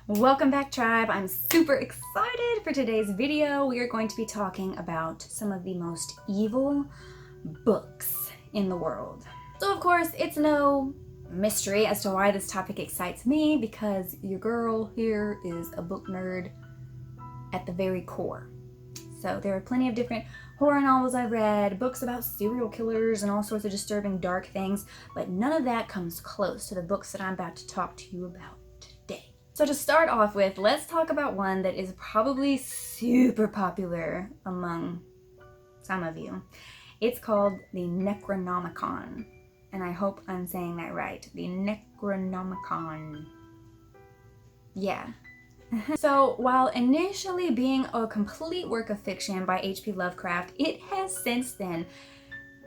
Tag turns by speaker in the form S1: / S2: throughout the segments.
S1: Welcome back, tribe. I'm super excited for today's video. We are going to be talking about some of the most evil books in the world. So of course, it's no mystery as to why this topic excites me, because your girl here is a book nerd at the very core. So there are plenty of different horror novels I've read, books about serial killers and all sorts of disturbing dark things, but none of that comes close to the books that I'm about to talk to you about today. So to start off with, let's talk about one that is probably super popular among some of you. It's called the Necronomicon, and I hope I'm saying that right. The Necronomicon. Yeah. So while initially being a complete work of fiction by H.P. Lovecraft, it has since then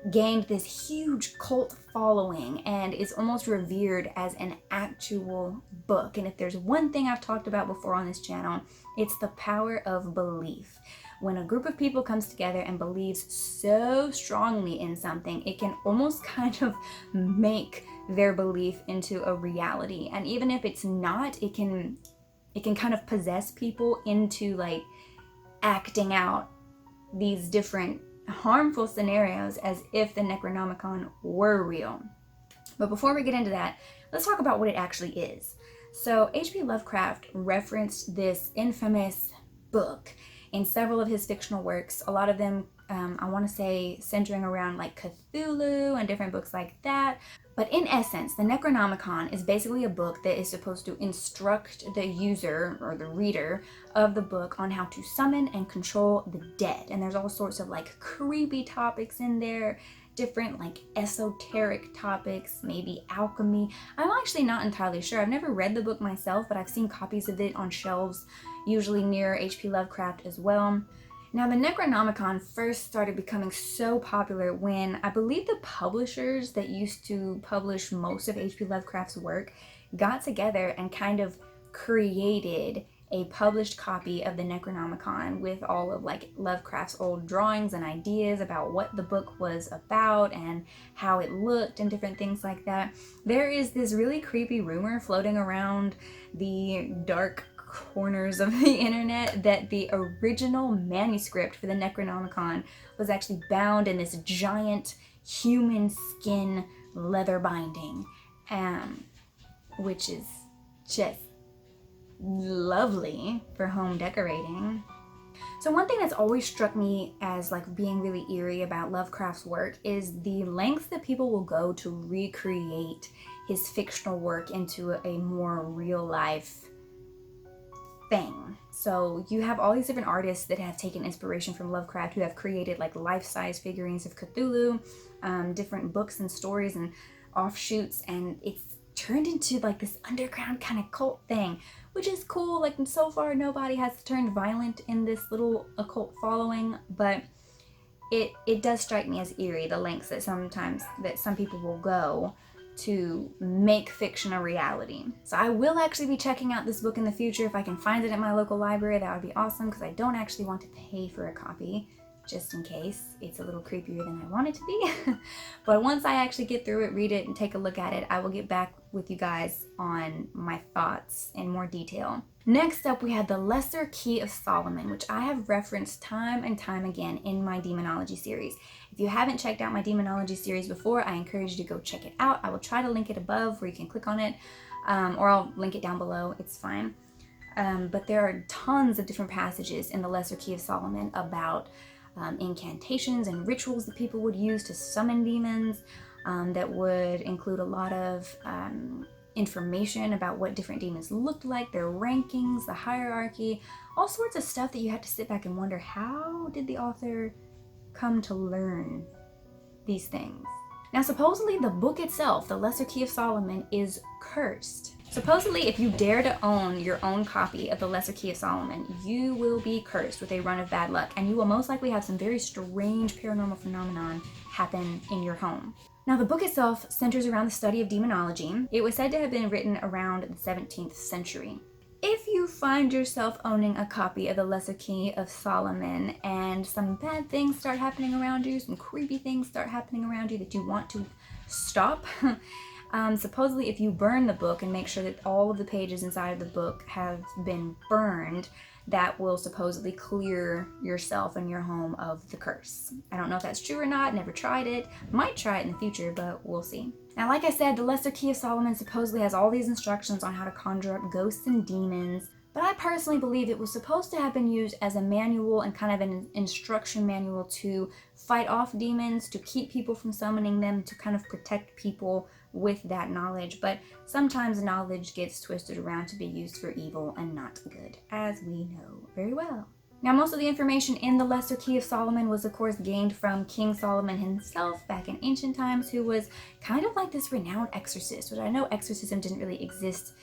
S1: gained this huge cult following and is almost revered as an actual book. And if there's one thing I've talked about before on this channel, it's the power of belief. When a group of people comes together and believes so strongly in something, it can almost kind of make their belief into a reality. And even if it's not, it can kind of possess people into like acting out these different harmful scenarios as if the Necronomicon were real. But before we get into that, let's talk about what it actually is. So H.P. Lovecraft referenced this infamous book in several of his fictional works, a lot of them I want to say centering around like Cthulhu and different books like that. But in essence, the Necronomicon is basically a book that is supposed to instruct the user or the reader of the book on how to summon and control the dead. And there's all sorts of like creepy topics in there, different like esoteric topics, maybe alchemy. I'm actually not entirely sure. I've never read the book myself, but I've seen copies of it on shelves, usually near H.P. Lovecraft as well. Now, the Necronomicon first started becoming so popular when I believe the publishers that used to publish most of H.P. Lovecraft's work got together and kind of created a published copy of the Necronomicon with all of like Lovecraft's old drawings and ideas about what the book was about and how it looked and different things like that. There is this really creepy rumor floating around the dark corners of the internet that the original manuscript for the Necronomicon was actually bound in this giant human skin leather binding, which is just lovely for home decorating. So one thing that's always struck me as like being really eerie about Lovecraft's work is the lengths that people will go to recreate his fictional work into a more real life thing. So you have all these different artists that have taken inspiration from Lovecraft who have created like life-size figurines of Cthulhu, different books and stories and offshoots, and it's turned into like this underground kind of cult thing, which is cool. Like so far nobody has turned violent in this little occult following, but it does strike me as eerie, the lengths that some people will go to make fiction a reality. So I will actually be checking out this book in the future. If I can find it at my local library, that would be awesome, because I don't actually want to pay for a copy, just in case it's a little creepier than I want it to be. But once I actually get through it, read it, and take a look at it, I will get back with you guys on my thoughts in more detail. Next up, we had the Lesser Key of Solomon, which I have referenced time and time again in my demonology series. If you haven't checked out my demonology series before, I encourage you to go check it out. I will try to link it above where you can click on it, or I'll link it down below. It's fine. But there are tons of different passages in the Lesser Key of Solomon about incantations and rituals that people would use to summon demons, that would include a lot of information about what different demons looked like, their rankings, the hierarchy, all sorts of stuff that you had to sit back and wonder, how did the author come to learn these things? Now, supposedly the book itself, the Lesser Key of Solomon, is cursed. Supposedly, if you dare to own your own copy of the Lesser Key of Solomon, you will be cursed with a run of bad luck, and you will most likely have some very strange paranormal phenomenon happen in your home. Now, the book itself centers around the study of demonology. It was said to have been written around the 17th century. If you find yourself owning a copy of the Lesser Key of Solomon and some bad things start happening around you, some creepy things start happening around you that you want to stop, Supposedly, if you burn the book and make sure that all of the pages inside of the book have been burned, that will supposedly clear yourself and your home of the curse. I don't know if that's true or not, never tried it. Might try it in the future, but we'll see. Now, like I said, the Lesser Key of Solomon supposedly has all these instructions on how to conjure up ghosts and demons, but I personally believe it was supposed to have been used as a manual and kind of an instruction manual to fight off demons, to keep people from summoning them, to kind of protect people with that knowledge. But sometimes knowledge gets twisted around to be used for evil and not good, as we know very well. Now, most of the information in the Lesser Key of Solomon was, of course, gained from King Solomon himself back in ancient times, who was kind of like this renowned exorcist, which I know exorcism didn't really exist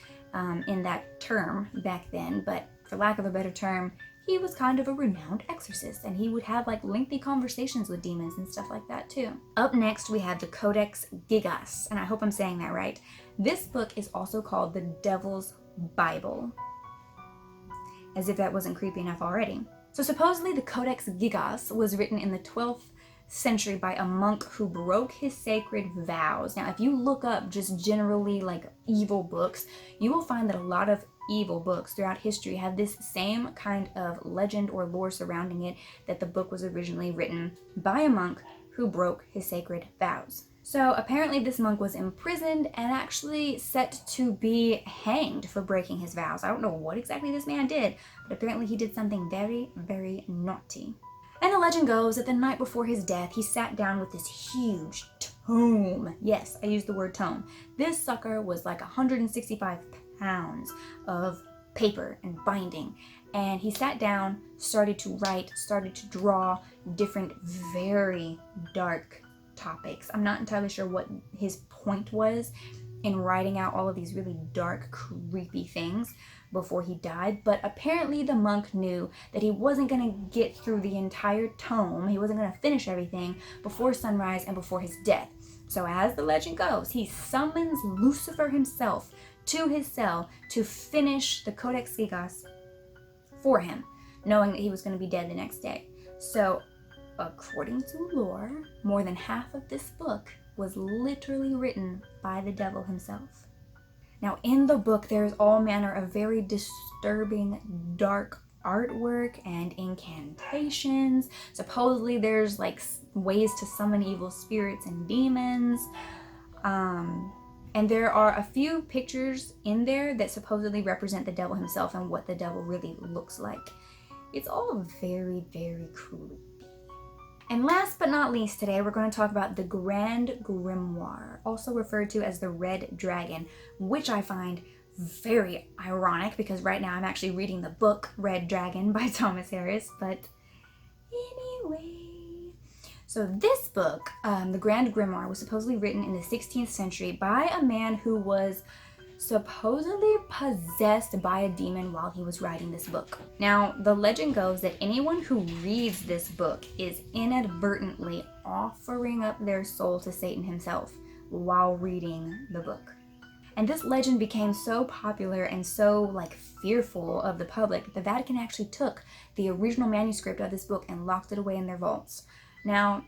S1: in that term back then, but for lack of a better term, he was kind of a renowned exorcist, and he would have like lengthy conversations with demons and stuff like that too. Up next, we have the Codex Gigas, and I hope I'm saying that right. This book is also called the Devil's Bible, as if that wasn't creepy enough already. So supposedly the Codex Gigas was written in the 12th century by a monk who broke his sacred vows. Now, if you look up just generally like evil books, you will find that a lot of evil books throughout history have this same kind of legend or lore surrounding it, that the book was originally written by a monk who broke his sacred vows. So apparently this monk was imprisoned and actually set to be hanged for breaking his vows. I don't know what exactly this man did, but apparently he did something very, very naughty. And the legend goes that the night before his death, he sat down with this huge tome. Yes, I used the word tome. This sucker was like 165 pounds of paper and binding. And he sat down, started to write, started to draw different very dark topics. I'm not entirely sure what his point was in writing out all of these really dark, creepy things before he died, but apparently the monk knew that he wasn't going to get through the entire tome, he wasn't going to finish everything before sunrise and before his death. So as the legend goes, he summons Lucifer himself to his cell to finish the Codex Gigas for him, knowing that he was going to be dead the next day. So according to lore, more than half of this book was literally written by the devil himself. Now, in the book, there's all manner of very disturbing, dark artwork and incantations. Supposedly, there's like ways to summon evil spirits and demons. And there are a few pictures in there that supposedly represent the devil himself and what the devil really looks like. It's all very, very creepy. And last but not least, today we're going to talk about the Grand Grimoire, also referred to as the Red Dragon, which I find very ironic because right now I'm actually reading the book Red Dragon by Thomas Harris. But anyway, so this book, the Grand Grimoire, was supposedly written in the 16th century by a man who was supposedly possessed by a demon while he was writing this book. Now, the legend goes that anyone who reads this book is inadvertently offering up their soul to Satan himself while reading the book. And this legend became so popular and so like fearful of the public that the Vatican actually took the original manuscript of this book and locked it away in their vaults. Now,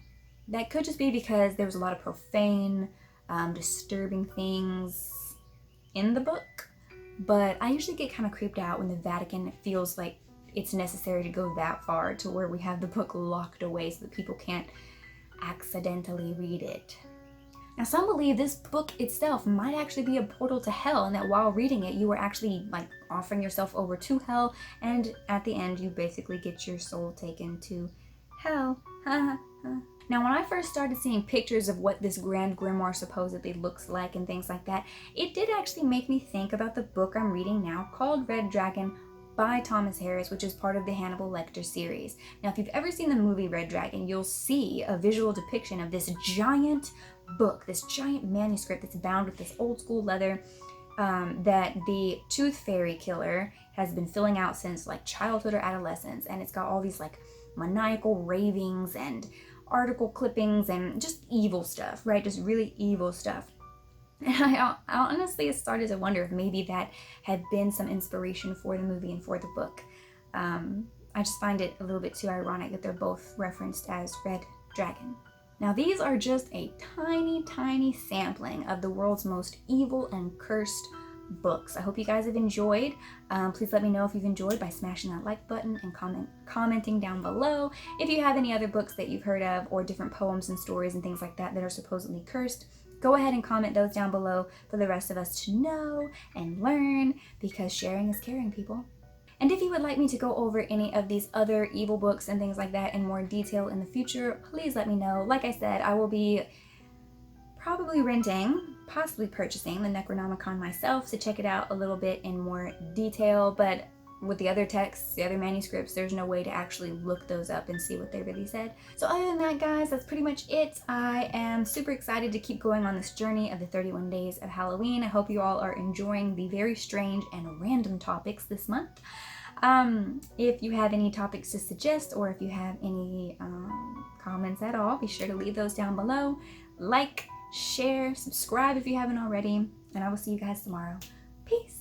S1: that could just be because there was a lot of profane, disturbing things in the book, but I usually get kind of creeped out when the Vatican feels like it's necessary to go that far to where we have the book locked away so that people can't accidentally read it. Now, some believe this book itself might actually be a portal to hell, and that while reading it, you are actually like offering yourself over to hell, and at the end, you basically get your soul taken to hell. Now, when I first started seeing pictures of what this Grand Grimoire supposedly looks like and things like that, it did actually make me think about the book I'm reading now called Red Dragon by Thomas Harris, which is part of the Hannibal Lecter series. Now, if you've ever seen the movie Red Dragon, you'll see a visual depiction of this giant book, this giant manuscript that's bound with this old school leather that the Tooth Fairy killer has been filling out since like childhood or adolescence. And it's got all these like maniacal ravings and article clippings and just evil stuff, right? Just really evil stuff. And I honestly started to wonder if maybe that had been some inspiration for the movie and for the book. I just find it a little bit too ironic that they're both referenced as Red Dragon. Now these are just a tiny sampling of the world's most evil and cursed books. I hope you guys have enjoyed. Please let me know if you've enjoyed by smashing that like button and commenting down below. If you have any other books that you've heard of or different poems and stories and things like that that are supposedly cursed, go ahead and comment those down below for the rest of us to know and learn, because sharing is caring, people. And if you would like me to go over any of these other evil books and things like that in more detail in the future, please let me know. Like I said, I will be probably renting, possibly purchasing the Necronomicon myself to check it out a little bit in more detail, but with the other texts, the other manuscripts, there's no way to actually look those up and see what they really said. So other than that, guys, that's pretty much it. I am super excited to keep going on this journey of the 31 days of Halloween. I hope you all are enjoying the very strange and random topics this month. If you have any topics to suggest, or if you have any comments at all, be sure to leave those down below. Like, share, subscribe if you haven't already, and I will see you guys tomorrow. Peace.